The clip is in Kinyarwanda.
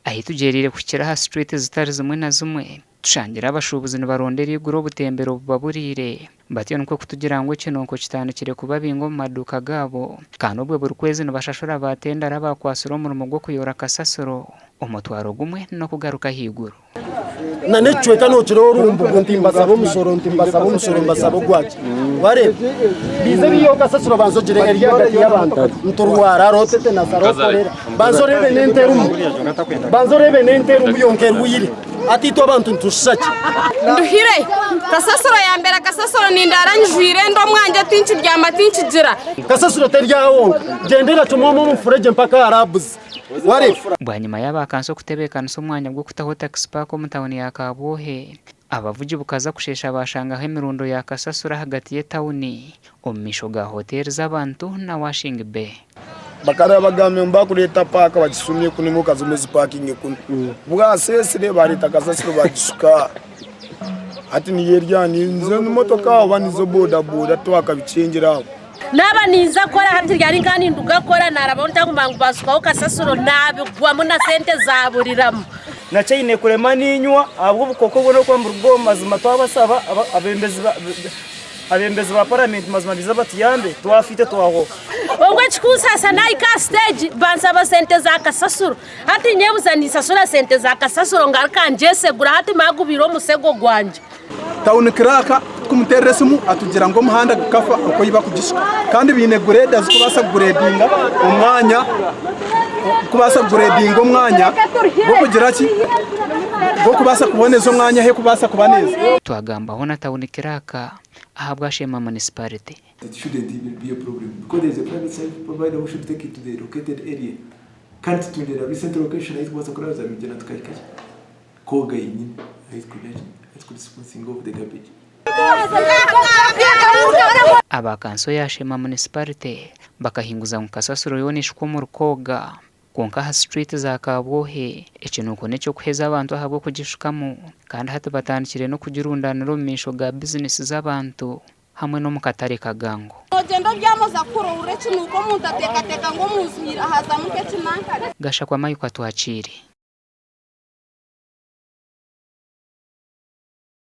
ahitugerire kukira ha street zitari zimwe na zimwe tushangira abashubuzi nibarondera iguro butembero bubaburire batiyo nuko kutugira ngo kinonko kitandikire kuba bingo mu maduka gabo kandi ubwo buri kwezi nibashashura batenda arabakwasura umurimo gwo kuyora kasasiro umutwaro gumwe no kugaruka higuru na necweta no kiro rumbugo ntimbaza bo musoro mbasabo gwaje ware bize biyo kasasiro banzogire area gati y'abantu nturwara rotete na zarokorera banzorebe nenteru yonkeru yiri atito abantu ntushaki nduhire kasasiro ya mbere kasasiro nindaranyijwire ndo mwanje tinchi byama tinchi gira kasasiro teryawo gendera tumomo mufurege mpaka arabuzi ware bwanyuma y'abakanso kutebekana so mwanya gwo kutaho taxi park mu tawuni ya Kabohe abavugi bukaza kushesha bashanga hemirundo ya kasasura hagati ye tawuni omisho ga hotel z'abantu na Washing Bay bakara bagame mbakureta paka bagisumye kuni mu kazu mezi parking kuni bwa sesire barita kasasiro bagisuka ati ni yeryani nze motoka abanizo boda twakabicengera naba niza kora hati ryari kandi ndugakora narabonta kumangu basukaho kasasiro nabigwa mu na sente zaburiramo nacyine kurema ninywa abwo bukoko bwo no kwambura ubwo mazima twabasaba abembezi ba parliament mazima biza batiyambe twafite twaho ubwo chikusasa naika stage bansaba sente za kasasiro hati nyebuza nisasura sente za kasasiro ngarikanje gura hati magubiro musego gwanje tawuni kiraka kumuteresimu atugira ngo muhanda kafa uko yiba kugishika kandi bine grade azikubasa gradinga umwanya kubasa gradinga umwanya bwo kugira ki bwo kubasa kuboneza umwanya he kubasa kubaneza twagamba hona tawuni kiraka ahabwa Shema municipality that shouldn't even be a problem because there's a private service provider who should take it to the located area can't to the recent location it was a cross and Janat Kaikaj koga yin dispensing of the garbage abakanso ya Shema municipality bakahinguza mu kasasiro yonishwa mu rukoga konka ha street za Kabohe ikinuko necyo kuheza abantu ahabwo kugishukamo kandi hati batandikire no kugirundaniro misho ga business z'abantu hamwe no mukatare kagango ogendo byamoza kuro uretse nuko muntateka ngo muzira haza muke kinanka gashakwa mayuka twaciri